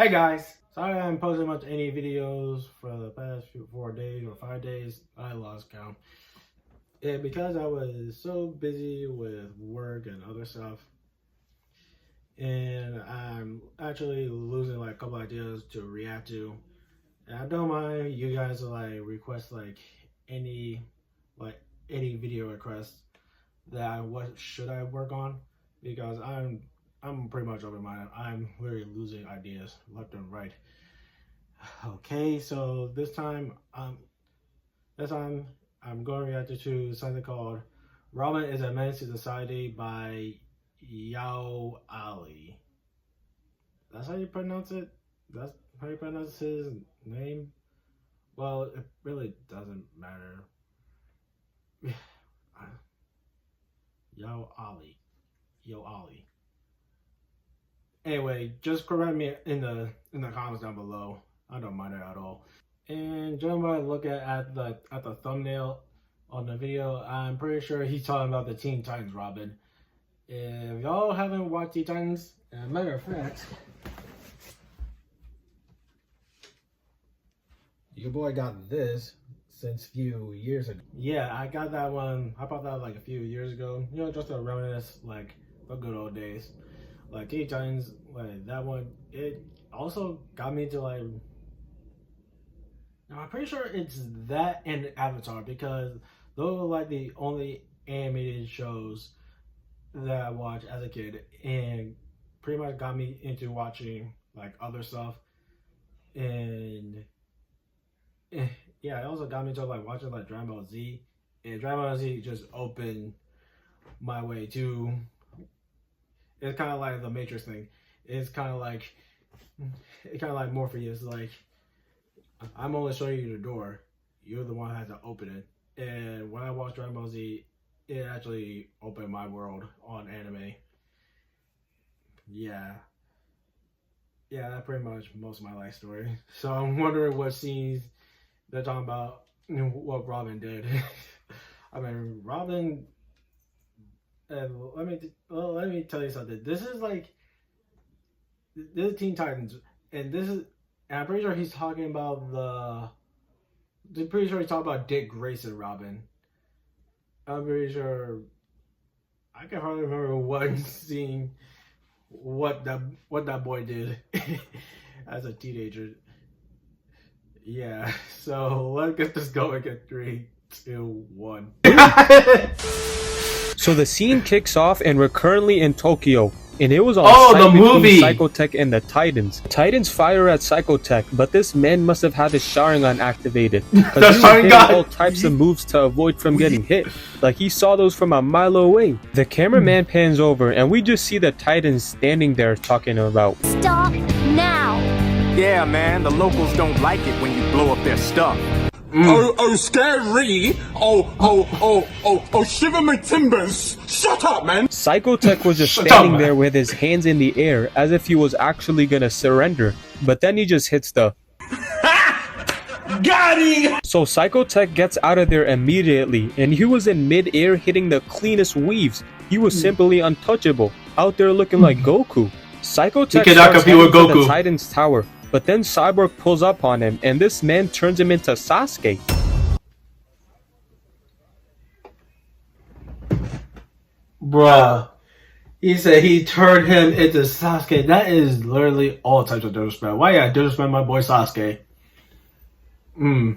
Hey guys, sorry I haven't posted much any videos for the past 4 days or 5 days. I lost count. And because I was so busy with work and other stuff, and I'm actually losing like a couple ideas to react to. And I don't mind you guys like request any any video requests that what should I work on, because I'm pretty much open-minded. I'm really losing ideas left and right. Okay, so this time I'm going to react to something called Robin is a Menace to Society by Yao Ali. That's how you pronounce it? That's how you pronounce his name? Well, it really doesn't matter. Yao Ali. Anyway, just correct me in the comments down below. I don't mind it at all. And judging by look at the thumbnail on the video, I'm pretty sure he's talking about the Teen Titans Robin. If y'all haven't watched Teen Titans, as a matter of fact, your boy got this since a few years ago. Yeah, I got that one. I bought that like a few years ago. You know, just to reminisce like the good old days. Like Teen Titans, like that one, it also got me to like. Now I'm pretty sure it's that and Avatar, because those are like the only animated shows that I watched as a kid, and pretty much got me into watching like other stuff. And yeah, it also got me to like watching like Dragon Ball Z, and Dragon Ball Z just opened my way to. It's kind of like the Matrix thing. It's kind of like Morpheus. Like, I'm only showing you the door. You're the one who has to open it. And when I watched Dragon Ball Z, it actually opened my world on anime. Yeah, that's pretty much most of my life story. So I'm wondering what scenes they're talking about, what Robin did. I mean, Robin. And let me tell you something. This is Teen Titans, and I'm pretty sure he's talking about Dick Grayson Robin. I'm pretty sure. I can hardly remember one scene what that boy did as a teenager. Yeah, so let's get this going in 3, 2, 1. So the scene kicks off and we're currently in Tokyo, and it was on the movie Psychotech and the Titans. Titans fire at Psychotech, but this man must have had his Sharingan activated, because he was hitting all types of moves to avoid from getting hit, like he saw those from a mile away. The cameraman pans over and we just see the Titans standing there talking about, "Stop now!" Yeah, man, the locals don't like it when you blow up their stuff. Oh, scary! Oh, shiver my timbers! Shut up, man! Psychotech was just standing there with his hands in the air as if he was actually gonna surrender, but then he just hits the Got him! So Psychotech gets out of there immediately, and he was in mid-air hitting the cleanest weaves. He was simply untouchable, out there looking like Goku. Psychotech starts heading for the Titan's tower, but then Cyborg pulls up on him, and this man turns him into Sasuke. Bruh. He said he turned him into Sasuke. That is literally all types of disrespect. Why you gotta disrespect my boy Sasuke? Hey,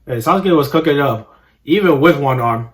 Sasuke was cooking up, even with one arm.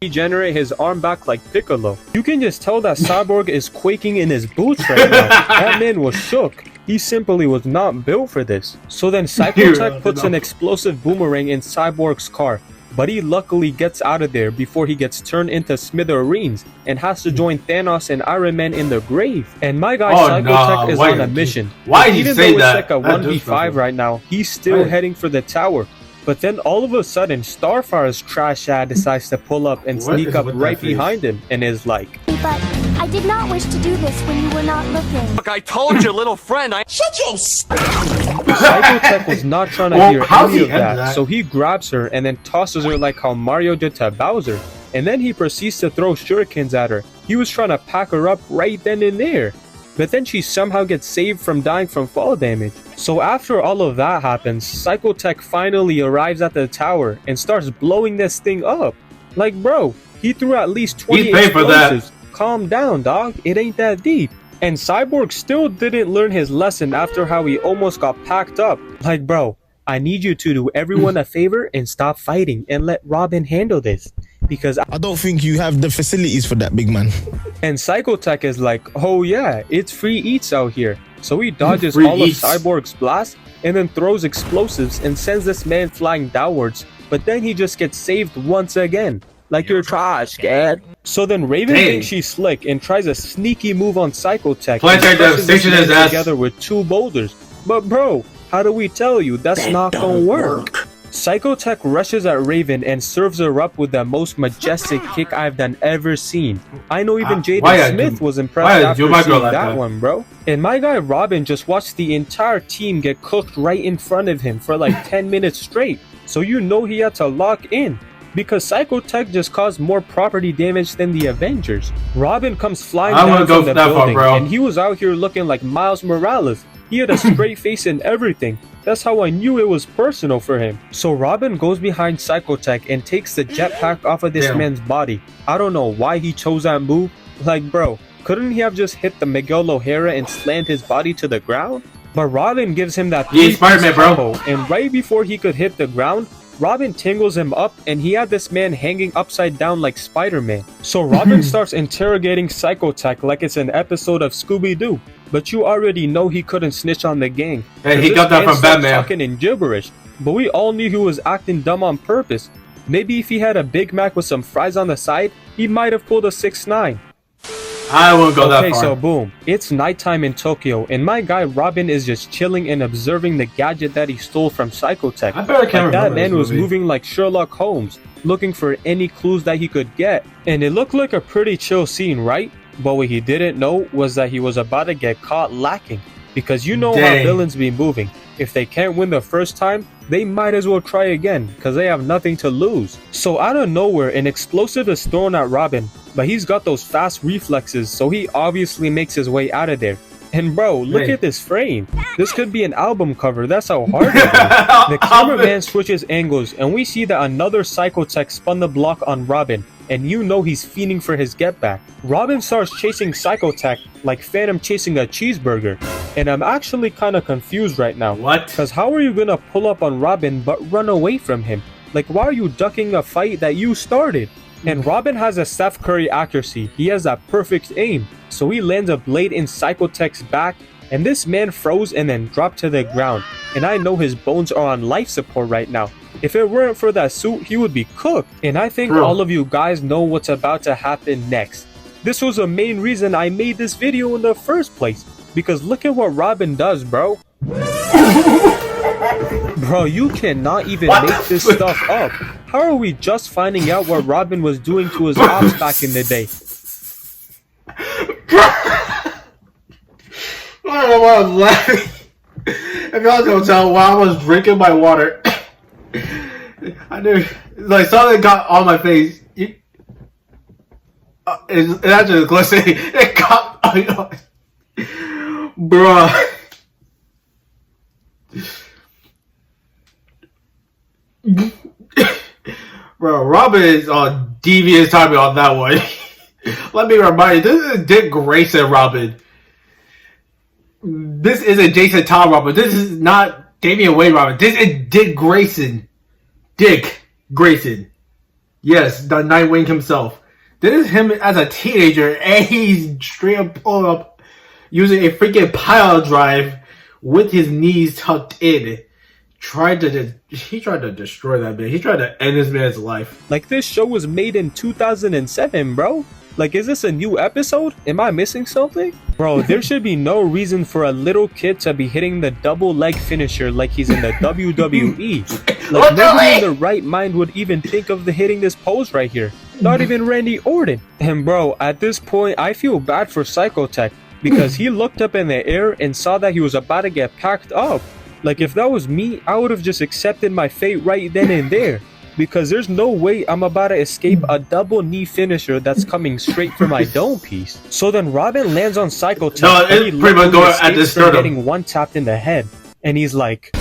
Regenerate his arm back like Piccolo. You can just tell that Cyborg is quaking in his boots right now. That man was shook. He simply was not built for this. So then Psychotech puts an explosive boomerang in Cyborg's car, but he luckily gets out of there before he gets turned into smithereens and has to join Thanos and Iron Man in the grave. And my guy Psychotech is on a mission. Why did he say even though that? It's like a 1v5 right now, he's still heading for the tower. But then all of a sudden, Starfire's trash ad decides to pull up and sneak up right behind him and is like, "But I did not wish to do this when you were not looking." Look, I told you, little friend, Shut your Psychotech was not trying to hear any of that, so he grabs her and then tosses her like how Mario did to Bowser. And then he proceeds to throw shurikens at her. He was trying to pack her up right then and there. but then she somehow gets saved from dying from fall damage. So after all of that happens, Psychotech finally arrives at the tower and starts blowing this thing up. Like, bro, he threw at least 20 explosives. Calm down, dog. It ain't that deep. And Cyborg still didn't learn his lesson after how he almost got packed up. Like, bro, I need you to do everyone a favor and stop fighting and let Robin handle this. Because I don't think you have the facilities for that, big man. And Psychotech is like, oh yeah, it's free eats out here. So he dodges all of Cyborg's blasts and then throws explosives and sends this man flying downwards. But then he just gets saved once again. Like you're trash, kid. So then Raven thinks she's slick and tries a sneaky move on Psychotech. Together with 2 boulders. But bro, how do we tell you that's not gonna work? Psychotech rushes at Raven and serves her up with the most majestic kick I've ever seen. I know even Jaden Smith was impressed after seeing that one, bro. And my guy Robin just watched the entire team get cooked right in front of him for like 10 minutes straight. So you know he had to lock in. Because Psychotech just caused more property damage than the Avengers. Robin comes flying down from the building, and he was out here looking like Miles Morales. He had a straight face and everything. That's how I knew it was personal for him. So Robin goes behind Psychotech and takes the jetpack off of this man's body. I don't know why he chose that move. Like, bro, couldn't he have just hit the Miguel O'Hara and slammed his body to the ground? But Robin gives him that Spider-Man, bro. And right before he could hit the ground, Robin tingles him up and he had this man hanging upside down like Spider-Man. So Robin starts interrogating Psychotech like it's an episode of Scooby-Doo. But you already know he couldn't snitch on the gang. Hey, he got that from Batman. Talking in gibberish, but we all knew he was acting dumb on purpose. Maybe if he had a Big Mac with some fries on the side, he might have pulled a 6ix9ine. I won't go that far. Okay, so boom. It's nighttime in Tokyo, and my guy Robin is just chilling and observing the gadget that he stole from Psychotech. I bet I can't remember that man was movie. moving like Sherlock Holmes, looking for any clues that he could get. And it looked like a pretty chill scene, right? But what he didn't know was that he was about to get caught lacking. Because you know how villains be moving. If they can't win the first time, they might as well try again, because they have nothing to lose. So out of nowhere, an explosive is thrown at Robin, but he's got those fast reflexes, so he obviously makes his way out of there. And bro, look at this frame. This could be an album cover, that's how hard it is. The cameraman switches angles, and we see that another Psychotech spun the block on Robin, and you know he's fiending for his get back. Robin starts chasing Psychotech like Phantom chasing a cheeseburger. And I'm actually kind of confused right now. What? Because how are you gonna pull up on Robin but run away from him? Like, why are you ducking a fight that you started? And Robin has a Steph Curry accuracy. He has that perfect aim. So he lands a blade in Psychotech's back, and this man froze and then dropped to the ground. And I know his bones are on life support right now. If it weren't for that suit, he would be cooked. And I think all of you guys know what's about to happen next. This was the main reason I made this video in the first place. Because look at what Robin does, bro. Bro, you cannot even make this stuff up. How are we just finding out what Robin was doing to his ops back in the day? I don't know why I was laughing. If y'all don't tell, while I was drinking my water, I knew, like, something got on my face. It actually glistening. It got on your... Bruh. Bro, Robin is on devious timing on that one. Let me remind you, this is Dick Grayson Robin. This isn't Jason Todd Robin. This is not Damian Wayne Robin. This is Dick Grayson. Dick Grayson. Yes, the Nightwing himself. This is him as a teenager, and he's straight up pulling up using a freaking pile drive with his knees tucked in. He tried to destroy that man. He tried to end this man's life. Like, this show was made in 2007, bro. Like, is this a new episode? Am I missing something? Bro, there should be no reason for a little kid to be hitting the double leg finisher like he's in the WWE. Like, nobody in their right mind would even think of hitting this pose right here. Not even Randy Orton. And bro, at this point, I feel bad for Psychotech because he looked up in the air and saw that he was about to get packed up. Like, if that was me, I would have just accepted my fate right then and there. because there's no way I'm about to escape a double knee finisher that's coming straight for my dome piece. So then Robin lands on Psycho Tech, No, and he it's pretty much luckily going at the escapes from sternum. getting one tapped in the head. And he's like,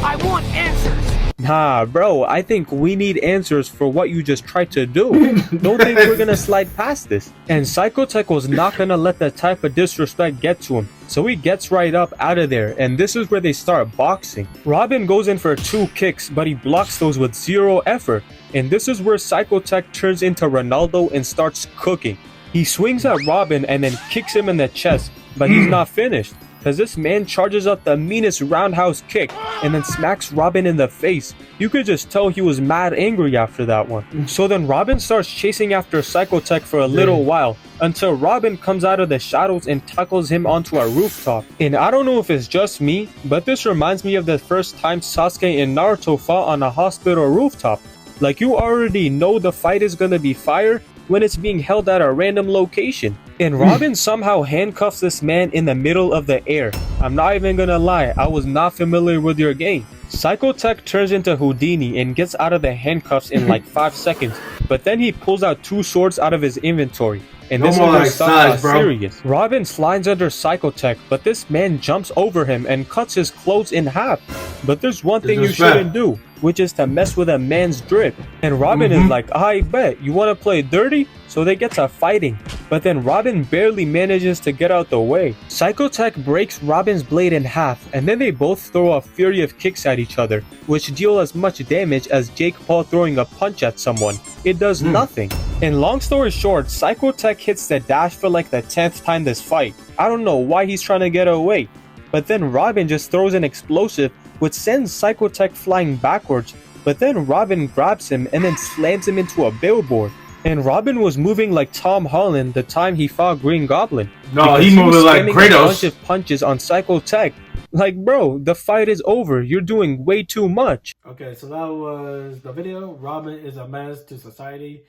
I want answers. nah, bro, I think we need answers for what you just tried to do. Don't think we're gonna slide past this. And Psycho Tech was not gonna let that type of disrespect get to him. So he gets right up out of there, and this is where they start boxing. Robin goes in for 2 kicks, but he blocks those with 0 effort. And this is where Psycho Tech turns into Ronaldo and starts cooking. He swings at Robin and then kicks him in the chest, but he's not finished, because this man charges up the meanest roundhouse kick and then smacks Robin in the face. You could just tell he was mad angry after that one. So then Robin starts chasing after Psycho Tech for a little while, until Robin comes out of the shadows and tackles him onto a rooftop. And I don't know if it's just me, but this reminds me of the first time Sasuke and Naruto fought on a hospital rooftop. Like, you already know the fight is gonna be fire when it's being held at a random location. And Robin somehow handcuffs this man in the middle of the air. I'm not even gonna lie, I was not familiar with your game. Psycho Tech turns into Houdini and gets out of the handcuffs in like 5 seconds, but then he pulls out 2 swords out of his inventory. And this is where stuff got serious. Robin slides under Psycho Tech, but this man jumps over him and cuts his clothes in half. But there's one thing you shouldn't do, which is to mess with a man's drip. And Robin is like, I bet, you want to play dirty? So they get to fighting. But then Robin barely manages to get out the way. Psycho Tech breaks Robin's blade in half, and then they both throw a fury of kicks at each other, which deal as much damage as Jake Paul throwing a punch at someone. It does nothing. And long story short, Psycho Tech hits the dash for like the 10th time this fight. I don't know why he's trying to get away. But then Robin just throws an explosive, which sends Psycho Tech flying backwards. But then Robin grabs him and then slams him into a billboard. And Robin was moving like Tom Holland the time he fought Green Goblin. No, he moving like Kratos. A bunch Kratos. of punches on Psycho Tech. Like, bro, the fight is over. You're doing way too much. Okay, so that was the video. Robin is a menace to society.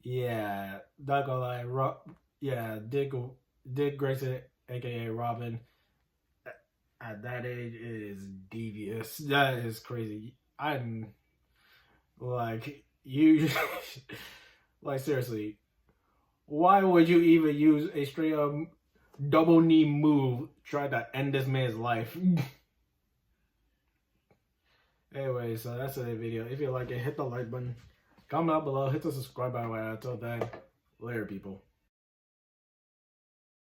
Yeah, not gonna lie. Dick Grayson, aka Robin, at that age is devious. That is crazy. I'm like, you, like, seriously, why would you even use a straight up double knee move try to end this man's life? Anyway, so that's the video. If you like it, hit the like button, comment down below, hit the subscribe button. Until then, later, people.